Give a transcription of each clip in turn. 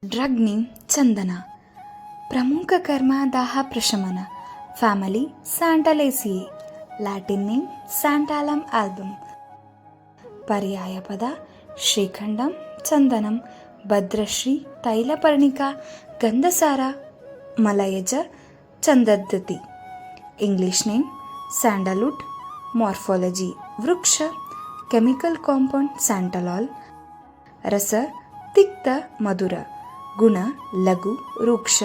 Drug name ಚಂದನ. ಪ್ರಮುಖ ಕರ್ಮ ದಾಹ ಪ್ರಶಮನ. Family Santalaceae. Latin name Santalum album. ಪರ್ಯಾಯ ಪದ ಶ್ರೀಖಂಡಂ ಚಂದನಂ ಭದ್ರಶ್ರೀ ತೈಲಪರ್ಣಿಕಾ ಗಂಧಸಾರ ಮಲಯಜ ಚಂದದ್ಧತಿ. English name sandalwood. ಮಾರ್ಫಾಲಜಿ ವೃಕ್ಷ. Chemical compound santalol. ರಸ ತಿಕ್ತ ಮಧುರ. ಗುಣ ಲಘು ರೂಕ್ಷ.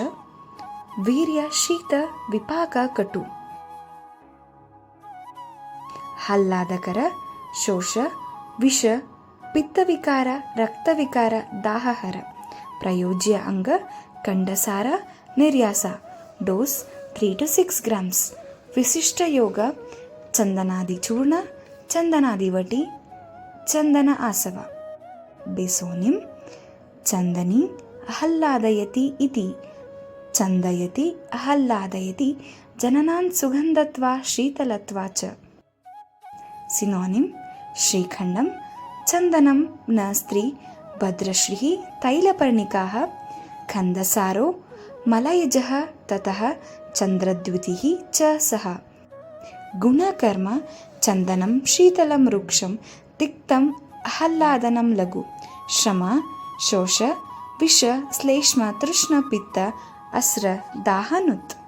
ವೀರ್ಯ ಶೀತ ವಿಪಾಕ ಕಟು. ಆಹ್ಲಾದಕರ ಶೋಷ ವಿಷ ಪಿತ್ತವಿಕಾರ ರಕ್ತವಿಕಾರ ದಾಹಹರ. ಪ್ರಯೋಜ್ಯ ಅಂಗ ಕಂಡಸಾರ ನಿರ್ಯಾಸ. Dose 3 to 6 grams. ವಿಶಿಷ್ಟ ಯೋಗ ಚಂದನಾದಿ ಚೂರ್ಣ ಚಂದನಾದಿ ವಟಿ ಚಂದನ ಆಸವ. ಬೇಸೋನಿಂ ಚಂದನಿ ಆಹ್ಲಾದಯತಿ ಇತಿ. ಚಂದಯತಿ ಆಹ್ಲಾದಯತಿ ಜನನಾನ್ ಸುಗಂಧತ್ವಾ ಶೀತಲತ್ವಾ ಚ. ಸಿನೋನಿಮ್ ಶ್ರೀಖಂಡಂ ಚಂದನಂ ನ ಸ್ತ್ರೀ ಭದ್ರಶ್ರೀ ತೈಲಪರ್ಣಿಕಾಃ ಖಂದಸಾರೋ ಮಲಯಜಃ ತತಃ ಚಂದ್ರದ್ಯುತಿಃ ಚ ಸಹ. ಗುಣಕರ್ಮ ಚಂದನಂ ಶೀತಲಂ ವೃಕ್ಷಂ ತಿಕ್ತಂ ಆಹ್ಲಾದನಂ ಲಘು. ಶ್ರಮ ಶೋಷ ವಿಷ ಶ್ಲೇಷ್ಮ ತೃಷ್ಣ ಪಿತ್ತ ಅಸ್ರ ದಾಹನುತ್.